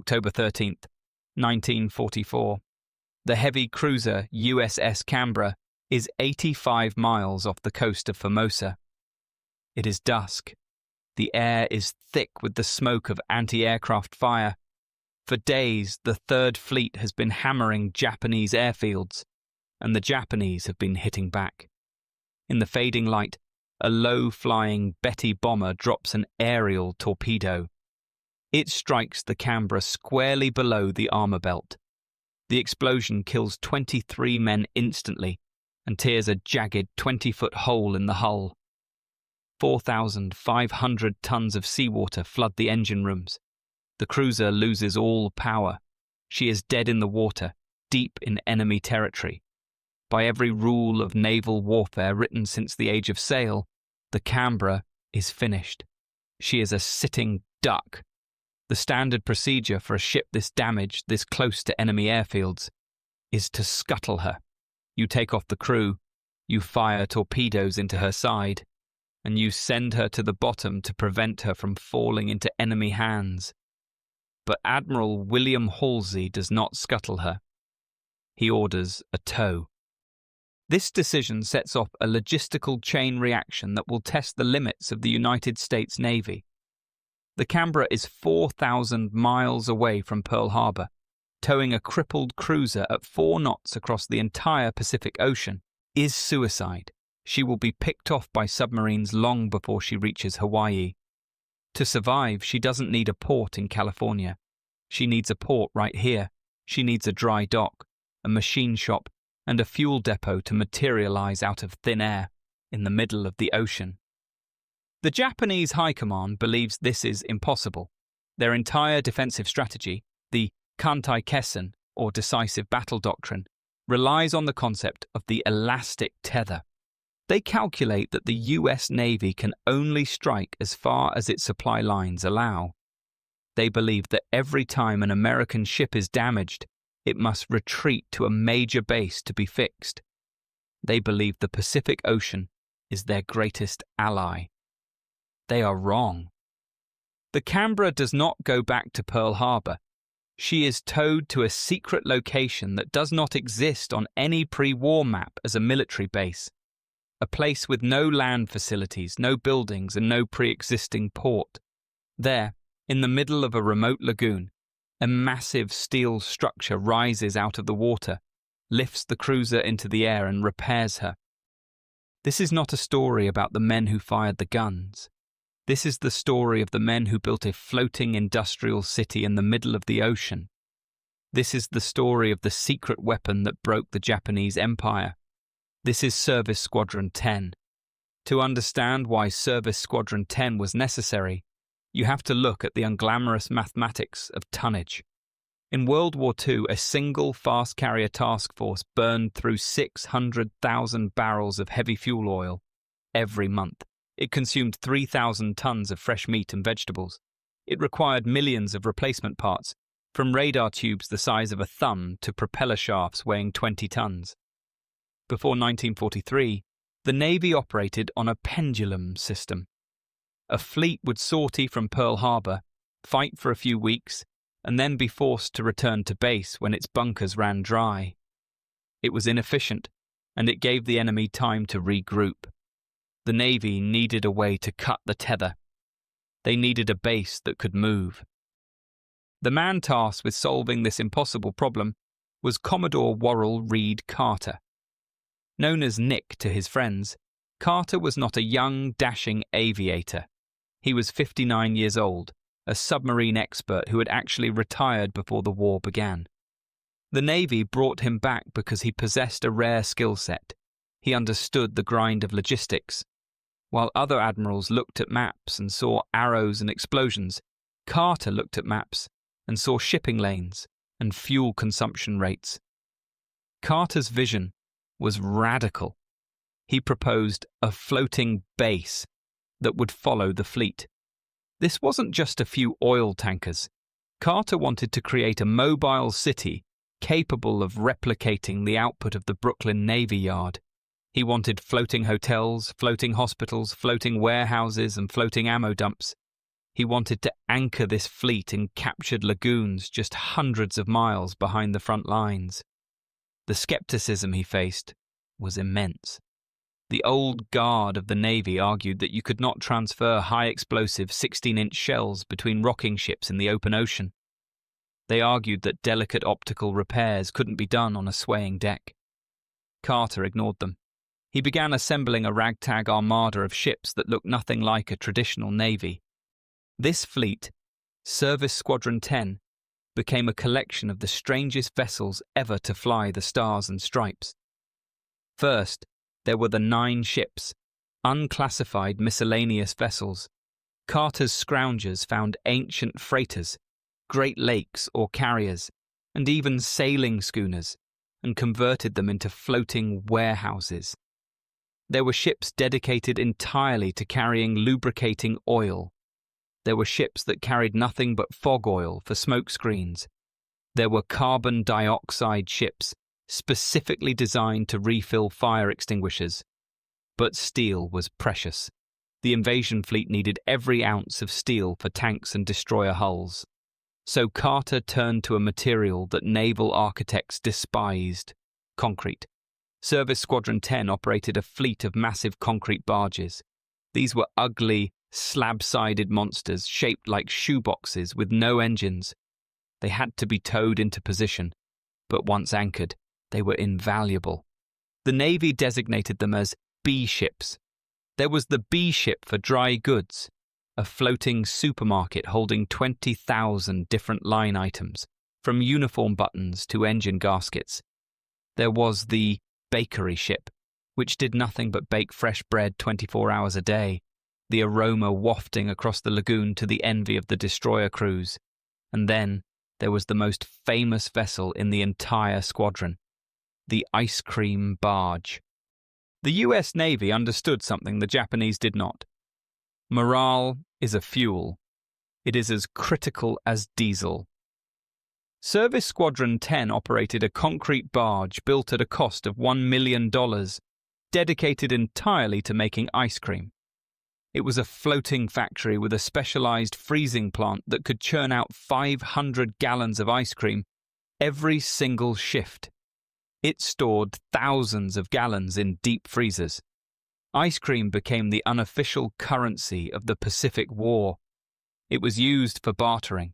October 13th, 1944. The heavy cruiser USS Canberra is 85 miles off the coast of Formosa. It is dusk. The air is thick with the smoke of anti-aircraft fire. For days, the Third Fleet has been hammering Japanese airfields, and the Japanese have been hitting back. In the fading light, a low-flying Betty bomber drops an aerial torpedo. It strikes the Canberra squarely below the armor belt. The explosion kills 23 men instantly and tears a jagged 20-foot hole in the hull. 4,500 tons of seawater flood the engine rooms. The cruiser loses all power. She is dead in the water, deep in enemy territory. By every rule of naval warfare written since the age of sail, the Canberra is finished. She is a sitting duck. The standard procedure for a ship this damaged, this close to enemy airfields, is to scuttle her. You take off the crew, you fire torpedoes into her side, and you send her to the bottom to prevent her from falling into enemy hands. But Admiral William Halsey does not scuttle her. He orders a tow. This decision sets off a logistical chain reaction that will test the limits of the United States Navy. The Canberra is 4,000 miles away from Pearl Harbor. Towing a crippled cruiser at 4 knots across the entire Pacific Ocean is suicide. She will be picked off by submarines long before she reaches Hawaii. To survive, she doesn't need a port in California. She needs a port right here. She needs a dry dock, a machine shop, and a fuel depot to materialize out of thin air in the middle of the ocean. The Japanese High Command believes this is impossible. Their entire defensive strategy, the Kantai Kessen, or decisive battle doctrine, relies on the concept of the elastic tether. They calculate that the US Navy can only strike as far as its supply lines allow. They believe that every time an American ship is damaged, it must retreat to a major base to be fixed. They believe the Pacific Ocean is their greatest ally. They are wrong. The Canberra does not go back to Pearl Harbor. She is towed to a secret location that does not exist on any pre-war map as a military base. A place with no land facilities, no buildings, and no pre-existing port. There, in the middle of a remote lagoon, a massive steel structure rises out of the water, lifts the cruiser into the air and repairs her. This is not a story about the men who fired the guns. This is the story of the men who built a floating industrial city in the middle of the ocean. This is the story of the secret weapon that broke the Japanese Empire. This is Service Squadron 10. To understand why Service Squadron 10 was necessary, you have to look at the unglamorous mathematics of tonnage. In World War II, a single fast carrier task force burned through 600,000 barrels of heavy fuel oil every month. It consumed 3,000 tons of fresh meat and vegetables. It required millions of replacement parts, from radar tubes the size of a thumb to propeller shafts weighing 20 tons. Before 1943, the Navy operated on a pendulum system. A fleet would sortie from Pearl Harbor, fight for a few weeks, and then be forced to return to base when its bunkers ran dry. It was inefficient, and it gave the enemy time to regroup. The Navy needed a way to cut the tether. They needed a base that could move. The man tasked with solving this impossible problem was Commodore Worrall Reed Carter. Known as Nick to his friends, Carter was not a young, dashing aviator. He was 59 years old, a submarine expert who had actually retired before the war began. The Navy brought him back because he possessed a rare skill set. He understood the grind of logistics. While other admirals looked at maps and saw arrows and explosions, Carter looked at maps and saw shipping lanes and fuel consumption rates. Carter's vision was radical. He proposed a floating base that would follow the fleet. This wasn't just a few oil tankers. Carter wanted to create a mobile city capable of replicating the output of the Brooklyn Navy Yard. He wanted floating hotels, floating hospitals, floating warehouses, and floating ammo dumps. He wanted to anchor this fleet in captured lagoons just hundreds of miles behind the front lines. The skepticism he faced was immense. The old guard of the Navy argued that you could not transfer high-explosive 16-inch shells between rocking ships in the open ocean. They argued that delicate optical repairs couldn't be done on a swaying deck. Carter ignored them. He began assembling a ragtag armada of ships that looked nothing like a traditional navy. This fleet, Service Squadron 10, became a collection of the strangest vessels ever to fly the Stars and Stripes. First, there were the 9 ships, unclassified miscellaneous vessels. Carter's scroungers found ancient freighters, Great Lakes or carriers, and even sailing schooners, and converted them into floating warehouses. There were ships dedicated entirely to carrying lubricating oil. There were ships that carried nothing but fog oil for smoke screens. There were carbon dioxide ships, specifically designed to refill fire extinguishers. But steel was precious. The invasion fleet needed every ounce of steel for tanks and destroyer hulls. So Carter turned to a material that naval architects despised: concrete. Service Squadron 10 operated a fleet of massive concrete barges. These were ugly, slab-sided monsters shaped like shoeboxes with no engines. They had to be towed into position, but once anchored, they were invaluable. The Navy designated them as B-ships. There was the B-ship for dry goods, a floating supermarket holding 20,000 different line items, from uniform buttons to engine gaskets. There was the bakery ship, which did nothing but bake fresh bread 24 hours a day, the aroma wafting across the lagoon to the envy of the destroyer crews. And then there was the most famous vessel in the entire squadron, the ice cream barge. The US Navy understood something the Japanese did not. Morale is a fuel. It is as critical as diesel. Service Squadron 10 operated a concrete barge built at a cost of $1 million, dedicated entirely to making ice cream. It was a floating factory with a specialized freezing plant that could churn out 500 gallons of ice cream every single shift. It stored thousands of gallons in deep freezers. Ice cream became the unofficial currency of the Pacific War. It was used for bartering,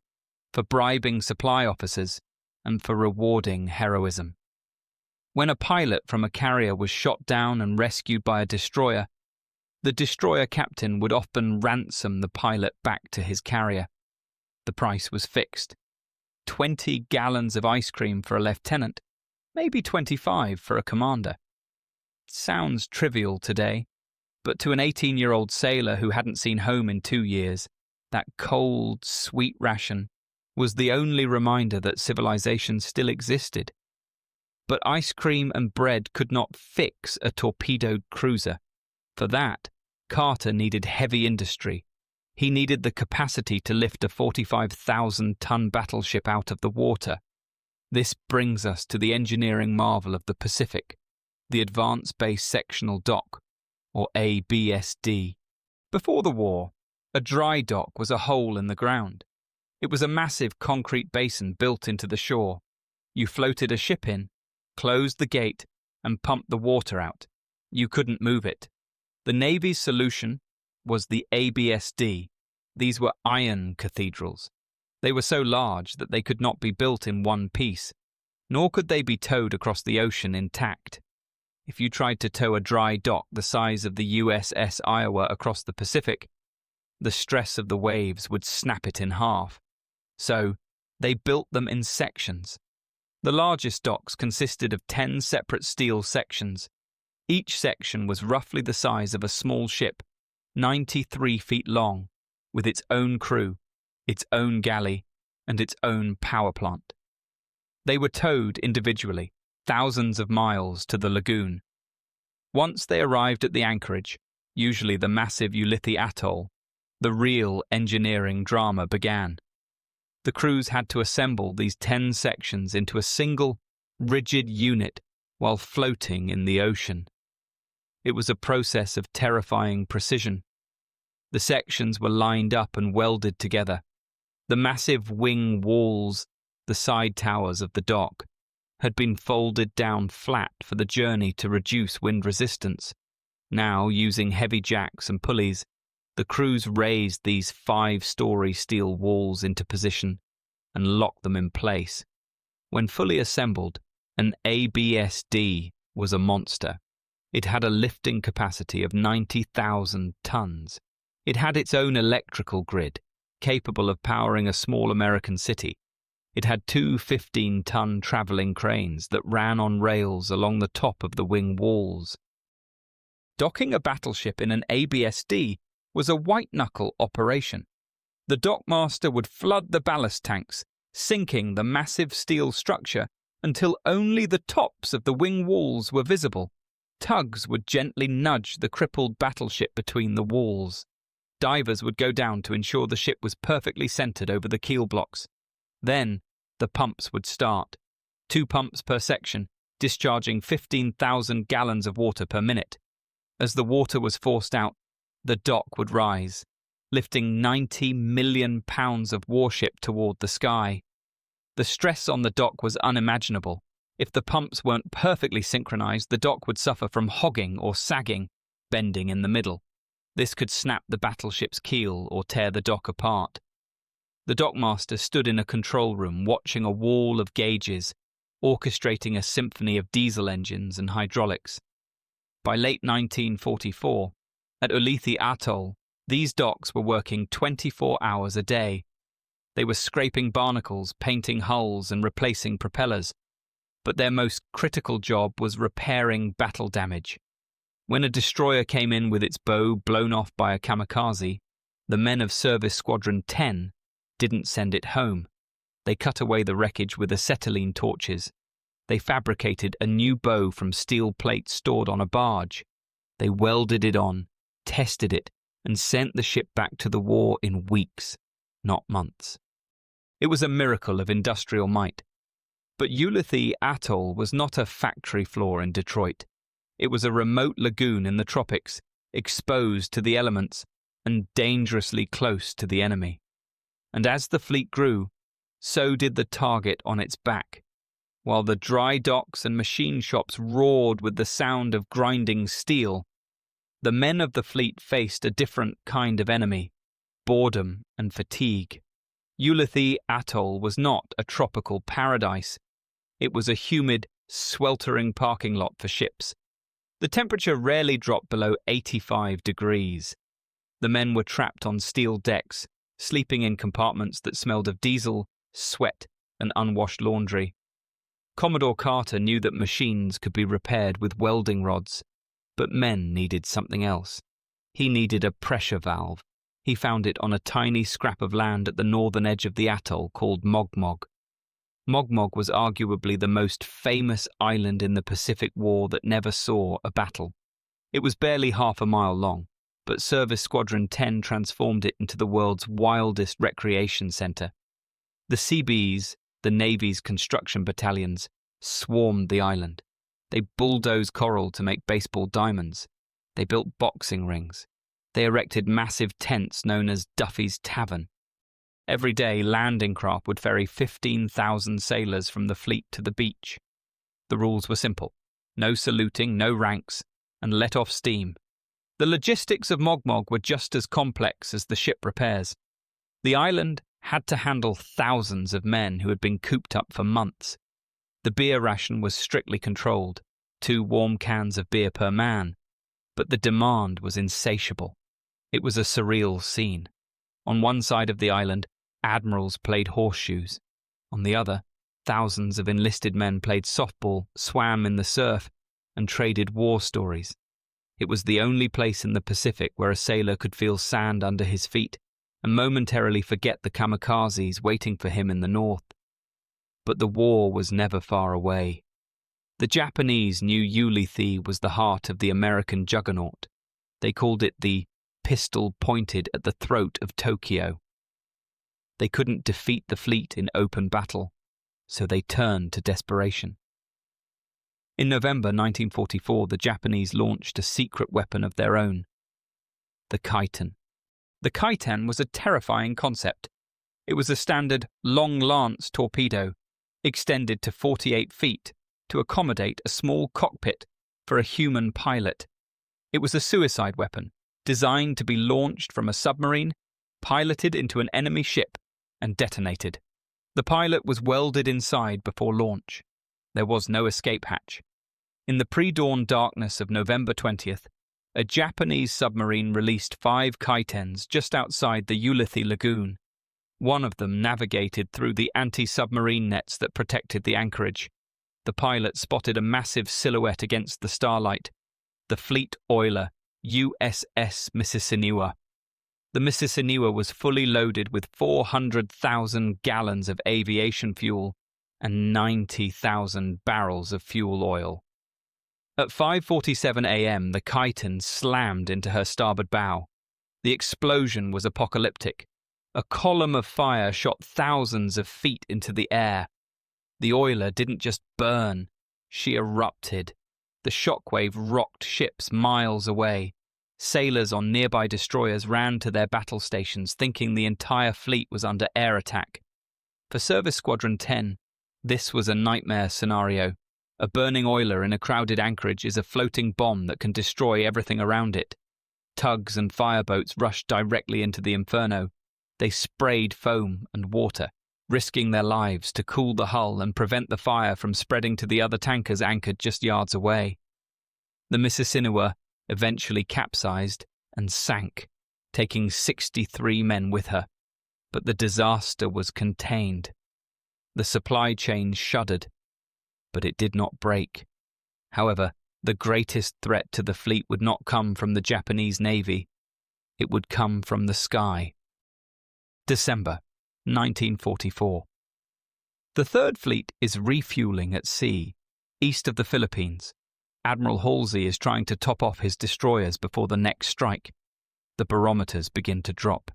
for bribing supply officers, and for rewarding heroism. When a pilot from a carrier was shot down and rescued by a destroyer, the destroyer captain would often ransom the pilot back to his carrier. The price was fixed: 20 gallons of ice cream for a lieutenant, maybe 25 for a commander. It sounds trivial today, but to an 18-year-old sailor who hadn't seen home in 2 years, that cold, sweet ration was the only reminder that civilization still existed. But ice cream and bread could not fix a torpedoed cruiser. For that, Carter needed heavy industry. He needed the capacity to lift a 45,000-ton battleship out of the water. This brings us to the engineering marvel of the Pacific, the Advance Base Sectional Dock, or ABSD. Before the war, a dry dock was a hole in the ground. It was a massive concrete basin built into the shore. You floated a ship in, closed the gate, and pumped the water out. You couldn't move it. The Navy's solution was the ABSD. These were iron cathedrals. They were so large that they could not be built in one piece, nor could they be towed across the ocean intact. If you tried to tow a dry dock the size of the USS Iowa across the Pacific, the stress of the waves would snap it in half. So, they built them in sections. The largest docks consisted of 10 separate steel sections. Each section was roughly the size of a small ship, 93 feet long, with its own crew, its own galley, and its own power plant. They were towed individually, thousands of miles, to the lagoon. Once they arrived at the anchorage, usually the massive Ulithi Atoll, the real engineering drama began. The crews had to assemble these 10 sections into a single, rigid unit while floating in the ocean. It was a process of terrifying precision. The sections were lined up and welded together. The massive wing walls, the side towers of the dock, had been folded down flat for the journey to reduce wind resistance. Now, using heavy jacks and pulleys, the crews raised these 5-story steel walls into position and locked them in place. When fully assembled, an ABSD was a monster. It had a lifting capacity of 90,000 tons. It had its own electrical grid, capable of powering a small American city. It had 2 15-ton travelling cranes that ran on rails along the top of the wing walls. Docking a battleship in an ABSD was a white-knuckle operation. The dockmaster would flood the ballast tanks, sinking the massive steel structure until only the tops of the wing walls were visible. Tugs would gently nudge the crippled battleship between the walls. Divers would go down to ensure the ship was perfectly centered over the keel blocks. Then, the pumps would start. 2 pumps per section, discharging 15,000 gallons of water per minute. As the water was forced out, the dock would rise, lifting 90 million pounds of warship toward the sky. The stress on the dock was unimaginable. If the pumps weren't perfectly synchronized, the dock would suffer from hogging or sagging, bending in the middle. This could snap the battleship's keel or tear the dock apart. The dockmaster stood in a control room watching a wall of gauges, orchestrating a symphony of diesel engines and hydraulics. By late 1944, at Ulithi Atoll, these docks were working 24 hours a day. They were scraping barnacles, painting hulls, and replacing propellers. But their most critical job was repairing battle damage. When a destroyer came in with its bow blown off by a kamikaze, the men of Service Squadron 10 didn't send it home. They cut away the wreckage with acetylene torches. They fabricated a new bow from steel plates stored on a barge. They welded it on, tested it, and sent the ship back to the war in weeks, not months. It was a miracle of industrial might. But Ulithi Atoll was not a factory floor in Detroit. It was a remote lagoon in the tropics, exposed to the elements and dangerously close to the enemy. And as the fleet grew, so did the target on its back. While the dry docks and machine shops roared with the sound of grinding steel, the men of the fleet faced a different kind of enemy: boredom and fatigue. Ulithi Atoll was not a tropical paradise. It was a humid, sweltering parking lot for ships. The temperature rarely dropped below 85 degrees. The men were trapped on steel decks, sleeping in compartments that smelled of diesel, sweat, and unwashed laundry. Commodore Carter knew that machines could be repaired with welding rods, but men needed something else. He needed a pressure valve. He found it on a tiny scrap of land at the northern edge of the atoll called Mog Mog. Mog Mog was arguably the most famous island in the Pacific War that never saw a battle. It was barely half a mile long, but Service Squadron 10 transformed it into the world's wildest recreation center. The Seabees, the Navy's construction battalions, swarmed the island. They bulldozed coral to make baseball diamonds. They built boxing rings. They erected massive tents known as Duffy's Tavern. Every day, landing craft would ferry 15,000 sailors from the fleet to the beach. The rules were simple: no saluting, no ranks, and let off steam. The logistics of Mog Mog were just as complex as the ship repairs. The island had to handle thousands of men who had been cooped up for months. The beer ration was strictly controlled, 2 warm cans of beer per man, but the demand was insatiable. It was a surreal scene. On one side of the island, admirals played horseshoes. On the other, thousands of enlisted men played softball, swam in the surf, and traded war stories. It was the only place in the Pacific where a sailor could feel sand under his feet and momentarily forget the kamikazes waiting for him in the north. But the war was never far away. The Japanese knew Ulithi was the heart of the American juggernaut. They called it the pistol pointed at the throat of Tokyo. They couldn't defeat the fleet in open battle, so they turned to desperation. In November 1944, the Japanese launched a secret weapon of their own, the Kaiten. The Kaiten was a terrifying concept. It was a standard long lance torpedo, extended to 48 feet to accommodate a small cockpit for a human pilot. It was a suicide weapon, designed to be launched from a submarine, piloted into an enemy ship, and detonated. The pilot was welded inside before launch. There was no escape hatch. In the pre-dawn darkness of November 20th, a Japanese submarine released 5 Kaitens just outside the Ulithi lagoon. One of them navigated through the anti-submarine nets that protected the anchorage. The pilot spotted a massive silhouette against the starlight, the fleet oiler USS Mississiniwa. The Mississiniwa was fully loaded with 400,000 gallons of aviation fuel and 90,000 barrels of fuel oil. At 5:47 a.m., the Kaiten slammed into her starboard bow. The explosion was apocalyptic. A column of fire shot thousands of feet into the air. The oiler didn't just burn, she erupted. The shockwave rocked ships miles away. Sailors on nearby destroyers ran to their battle stations, thinking the entire fleet was under air attack. For Service Squadron 10, this was a nightmare scenario. A burning oiler in a crowded anchorage is a floating bomb that can destroy everything around it. Tugs and fireboats rushed directly into the inferno. They sprayed foam and water, risking their lives to cool the hull and prevent the fire from spreading to the other tankers anchored just yards away. The Mississiniwa eventually capsized and sank, taking 63 men with her. But the disaster was contained. The supply chain shuddered, but it did not break. However, the greatest threat to the fleet would not come from the Japanese Navy. It would come from the sky. December 1944. The Third Fleet is refueling at sea, east of the Philippines. Admiral Halsey is trying to top off his destroyers before the next strike. The barometers begin to drop.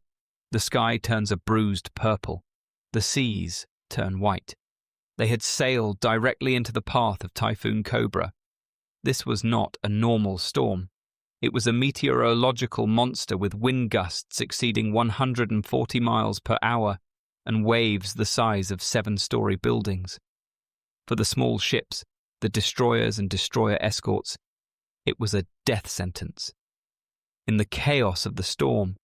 The sky turns a bruised purple. The seas turn white. They had sailed directly into the path of Typhoon Cobra. This was not a normal storm. It was a meteorological monster with wind gusts exceeding 140 miles per hour and waves the size of 7-story buildings. For the small ships, the destroyers and destroyer escorts, it was a death sentence. In the chaos of the storm,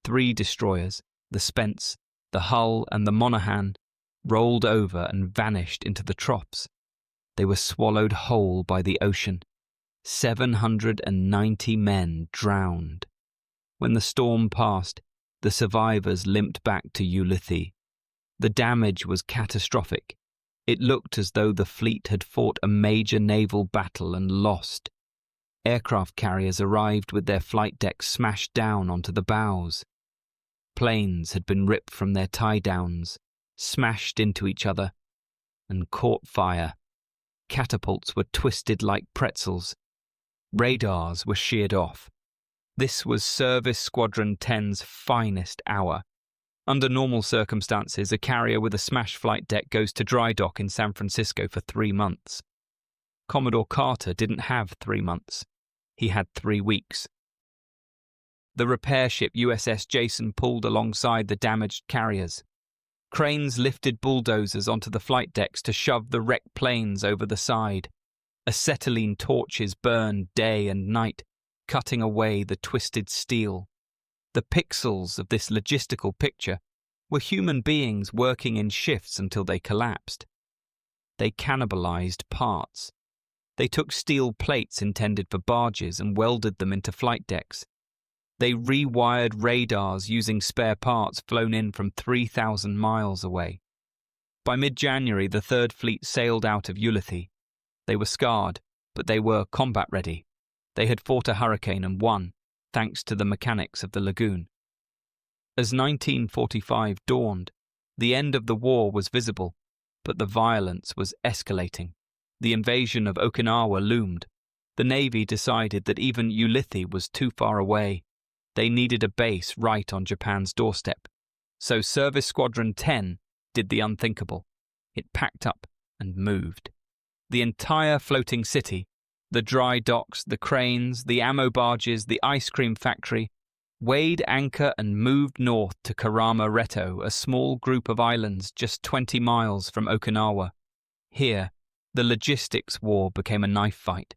3 destroyers, the Spence, the Hull and the Monaghan, rolled over and vanished into the troughs. They were swallowed whole by the ocean. 790 men drowned. When the storm passed, the survivors limped back to Ulithi. The damage was catastrophic. It looked as though the fleet had fought a major naval battle and lost. Aircraft carriers arrived with their flight decks smashed down onto the bows. Planes had been ripped from their tie-downs, smashed into each other, and caught fire. Catapults were twisted like pretzels. Radars were sheared off. This was Service Squadron 10's finest hour. Under normal circumstances, a carrier with a smashed flight deck goes to dry dock in San Francisco for 3 months. Commodore Carter didn't have 3 months. He had 3 weeks. The repair ship USS Jason pulled alongside the damaged carriers. Cranes lifted bulldozers onto the flight decks to shove the wrecked planes over the side. Acetylene torches burned day and night, cutting away the twisted steel. The pixels of this logistical picture were human beings working in shifts until they collapsed. They cannibalized parts. They took steel plates intended for barges and welded them into flight decks. They rewired radars using spare parts flown in from 3,000 miles away. By mid-January, the Third Fleet sailed out of Ulithi. They were scarred, but they were combat-ready. They had fought a hurricane and won, thanks to the mechanics of the lagoon. As 1945 dawned, the end of the war was visible, but the violence was escalating. The invasion of Okinawa loomed. The Navy decided that even Ulithi was too far away. They needed a base right on Japan's doorstep. So Service Squadron 10 did the unthinkable. It packed up and moved. The entire floating city, the dry docks, the cranes, the ammo barges, the ice cream factory, weighed anchor and moved north to Karama Reto, a small group of islands just 20 miles from Okinawa. Here, the logistics war became a knife fight.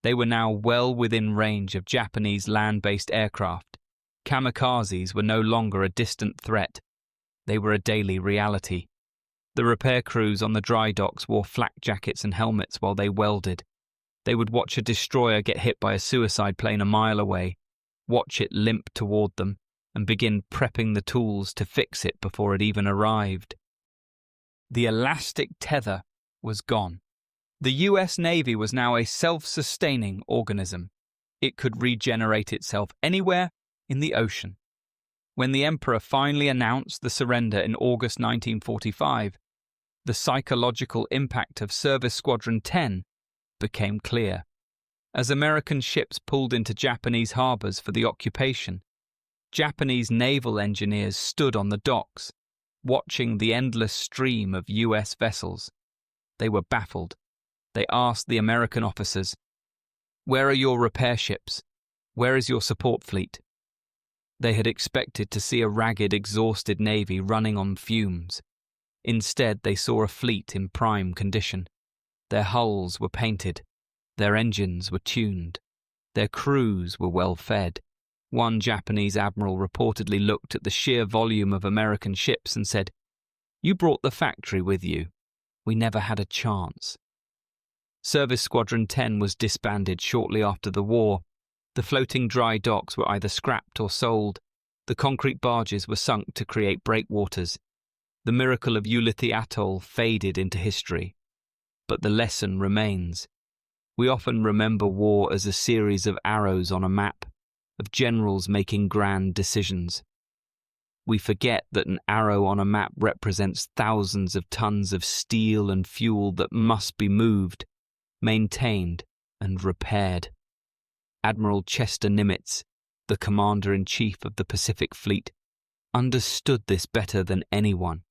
They were now well within range of Japanese land-based aircraft. Kamikazes were no longer a distant threat. They were a daily reality. The repair crews on the dry docks wore flak jackets and helmets while they welded. They would watch a destroyer get hit by a suicide plane a mile away, watch it limp toward them, and begin prepping the tools to fix it before it even arrived. The elastic tether was gone. The US Navy was now a self-sustaining organism. It could regenerate itself anywhere in the ocean. When the Emperor finally announced the surrender in August 1945, the psychological impact of Service Squadron 10 became clear. As American ships pulled into Japanese harbors for the occupation, Japanese naval engineers stood on the docks, watching the endless stream of US vessels. They were baffled. They asked the American officers, "Where are your repair ships? Where is your support fleet?" They had expected to see a ragged, exhausted navy running on fumes. Instead, they saw a fleet in prime condition. Their hulls were painted. Their engines were tuned. Their crews were well fed. One Japanese admiral reportedly looked at the sheer volume of American ships and said, "You brought the factory with you. We never had a chance." Service Squadron 10 was disbanded shortly after the war. The floating dry docks were either scrapped or sold. The concrete barges were sunk to create breakwaters. The miracle of Ulithi Atoll faded into history. But the lesson remains. We often remember war as a series of arrows on a map, of generals making grand decisions. We forget that an arrow on a map represents thousands of tons of steel and fuel that must be moved, maintained, and repaired. Admiral Chester Nimitz, the Commander-in-Chief of the Pacific Fleet, understood this better than anyone.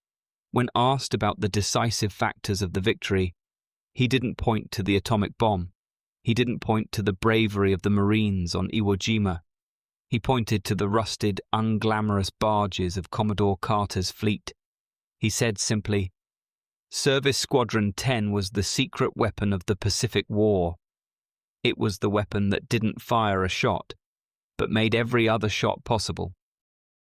When asked about the decisive factors of the victory, he didn't point to the atomic bomb. He didn't point to the bravery of the Marines on Iwo Jima. He pointed to the rusted, unglamorous barges of Commodore Carter's fleet. He said simply, "Service Squadron 10 was the secret weapon of the Pacific War. It was the weapon that didn't fire a shot, but made every other shot possible.